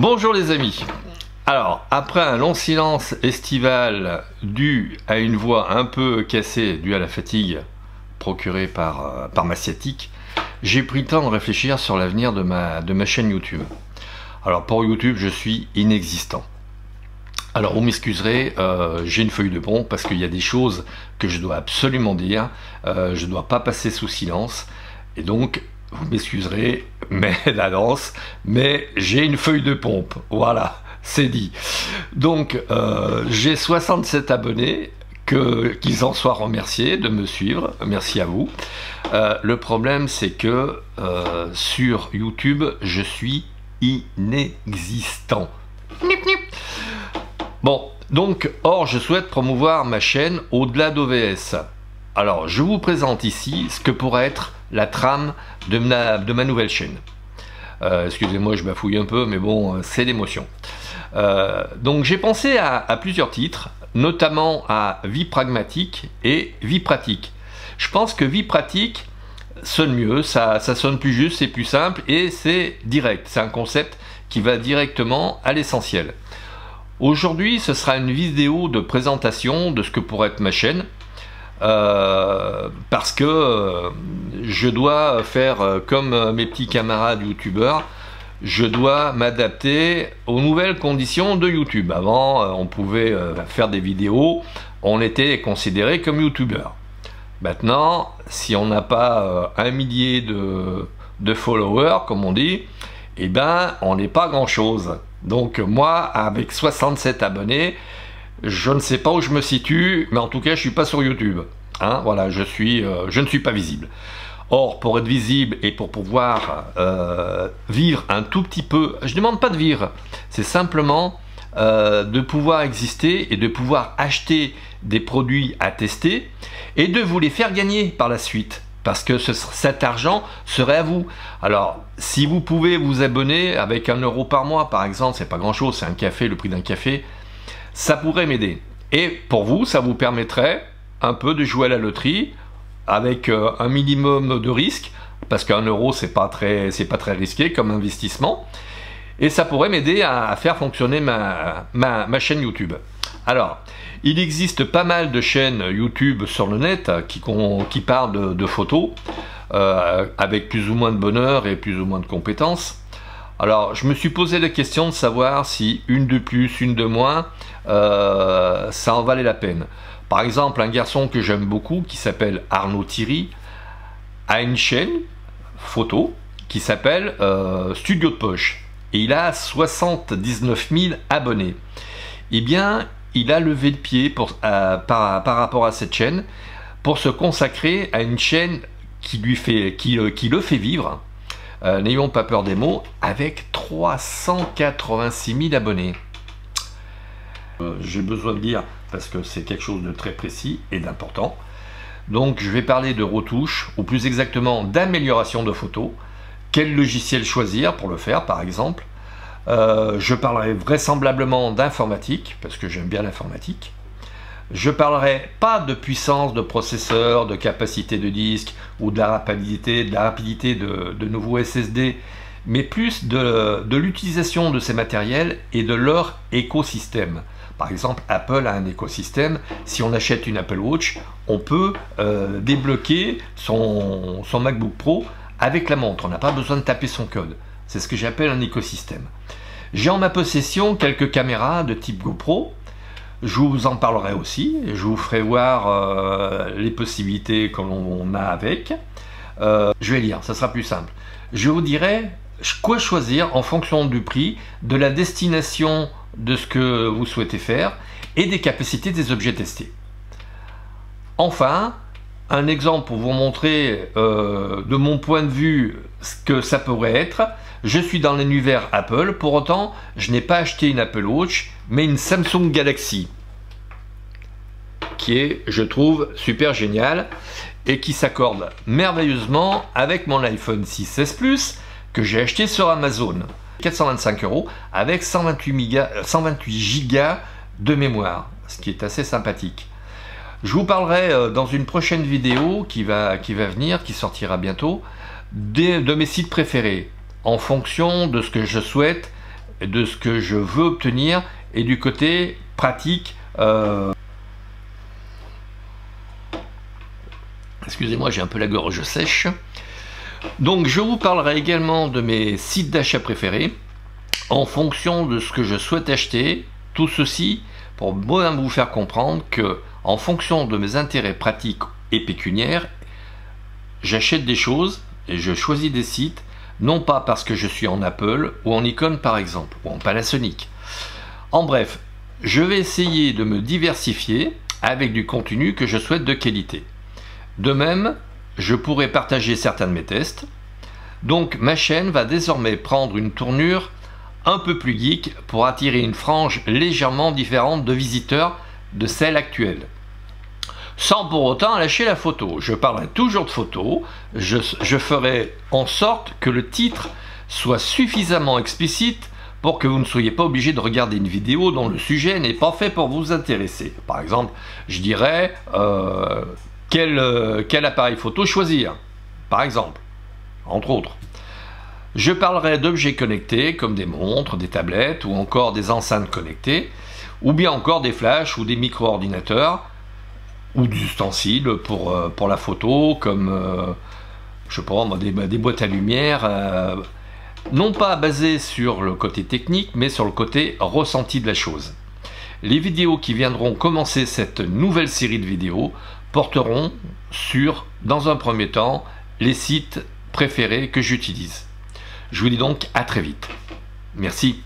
Bonjour les amis. Alors, après un long silence estival dû à une voix un peu cassée, due à la fatigue procurée par ma sciatique, j'ai pris le temps de réfléchir sur l'avenir de ma chaîne YouTube. Alors pour YouTube, je suis inexistant. Alors vous m'excuserez, j'ai une feuille de pompe parce qu'il y a des choses que je dois absolument dire, je ne dois pas passer sous silence, et donc vous m'excuserez, mais la danse, mais j'ai une feuille de pompe, voilà, c'est dit. Donc j'ai 67 abonnés, qu'ils en soient remerciés de me suivre, merci à vous. Le problème c'est que sur YouTube, je suis inexistant. Bon, donc, or je souhaite promouvoir ma chaîne au-delà d'OVS. Alors, je vous présente ici ce que pourrait être la trame de ma nouvelle chaîne. Excusez-moi, je bafouille un peu, mais bon, c'est l'émotion. Donc, j'ai pensé à plusieurs titres, notamment à Vie pragmatique et Vie pratique. Je pense que Vie pratique sonne mieux, ça sonne plus juste, c'est plus simple et c'est direct. C'est un concept qui va directement à l'essentiel. Aujourd'hui, ce sera une vidéo de présentation de ce que pourrait être ma chaîne, parce que je dois faire comme mes petits camarades youtubeurs, je dois m'adapter aux nouvelles conditions de YouTube. Avant, on pouvait faire des vidéos, on était considéré comme youtubeur. Maintenant, si on n'a pas 1 millier de followers, comme on dit, eh ben, on n'est pas grand-chose. Donc moi, avec 67 abonnés, je ne sais pas où je me situe, mais en tout cas, je suis pas sur YouTube. Hein, voilà, je ne suis pas visible. Or, pour être visible et pour pouvoir vivre un tout petit peu, je ne demande pas de vivre, c'est simplement de pouvoir exister et de pouvoir acheter des produits à tester et de vous les faire gagner par la suite. Parce que cet argent serait à vous. Alors, si vous pouvez vous abonner avec 1 € par mois, par exemple, c'est pas grand chose, c'est un café, le prix d'un café, ça pourrait m'aider. Et pour vous, ça vous permettrait un peu de jouer à la loterie avec un minimum de risque, parce qu'1 € c'est pas très risqué comme investissement, et ça pourrait m'aider à faire fonctionner ma chaîne YouTube. Alors, il existe pas mal de chaînes YouTube sur le net qui parlent de photos, avec plus ou moins de bonheur et plus ou moins de compétences. Alors, je me suis posé la question de savoir si une de plus, une de moins, ça en valait la peine. Par exemple, un garçon que j'aime beaucoup, qui s'appelle Arnaud Thierry, a une chaîne photo qui s'appelle Studio de Poche. Et il a 79 000 abonnés. Eh bien, il a levé le pied par rapport à cette chaîne pour se consacrer à une chaîne qui le fait vivre, n'ayons pas peur des mots, avec 386 000 abonnés. J'ai besoin de dire, parce que c'est quelque chose de très précis et d'important, donc je vais parler de retouches, ou plus exactement d'amélioration de photos, quel logiciel choisir pour le faire par exemple. Je parlerai vraisemblablement d'informatique, parce que j'aime bien l'informatique. Je parlerai pas de puissance de processeur, de capacité de disque, ou de la rapidité de nouveaux SSD, mais plus de l'utilisation de ces matériels et de leur écosystème. Par exemple, Apple a un écosystème. Si on achète une Apple Watch, on peut débloquer son MacBook Pro avec la montre. On n'a pas besoin de taper son code. C'est ce que j'appelle un écosystème. J'ai en ma possession quelques caméras de type GoPro. Je vous en parlerai aussi. Je vous ferai voir les possibilités que l'on a avec. Je vais lire, ça sera plus simple. Je vous dirai quoi choisir en fonction du prix, de la destination de ce que vous souhaitez faire et des capacités des objets testés. Enfin, un exemple pour vous montrer de mon point de vue ce que ça pourrait être. Je suis dans l'univers Apple, pour autant je n'ai pas acheté une Apple Watch mais une Samsung Galaxy qui est, je trouve, super géniale et qui s'accorde merveilleusement avec mon iPhone 6S Plus que j'ai acheté sur Amazon, 425 € avec 128 Go de mémoire, ce qui est assez sympathique. Je vous parlerai dans une prochaine vidéo qui va venir, qui sortira bientôt, de mes sites préférés, en fonction de ce que je souhaite de ce que je veux obtenir et du côté pratique. Excusez-moi, j'ai un peu la gorge sèche. Donc je vous parlerai également de mes sites d'achat préférés en fonction de ce que je souhaite acheter. Tout ceci pour bien vous faire comprendre que en fonction de mes intérêts pratiques et pécuniaires, j'achète des choses et je choisis des sites, non pas parce que je suis en Apple ou en Nikon par exemple, ou en Panasonic. En bref, je vais essayer de me diversifier avec du contenu que je souhaite de qualité. De même, je pourrais partager certains de mes tests. Donc ma chaîne va désormais prendre une tournure un peu plus geek pour attirer une frange légèrement différente de visiteurs de celle actuelle. Sans pour autant lâcher la photo. Je parlerai toujours de photo, je ferai en sorte que le titre soit suffisamment explicite pour que vous ne soyez pas obligé de regarder une vidéo dont le sujet n'est pas fait pour vous intéresser. Par exemple, je dirais quel appareil photo choisir, par exemple, entre autres. Je parlerai d'objets connectés comme des montres, des tablettes ou encore des enceintes connectées, ou bien encore des flashs ou des micro-ordinateurs, ou des ustensiles pour la photo, comme je sais pas, des boîtes à lumière, non pas basées sur le côté technique, mais sur le côté ressenti de la chose. Les vidéos qui viendront commencer cette nouvelle série de vidéos porteront sur, dans un premier temps, les sites préférés que j'utilise. Je vous dis donc à très vite. Merci.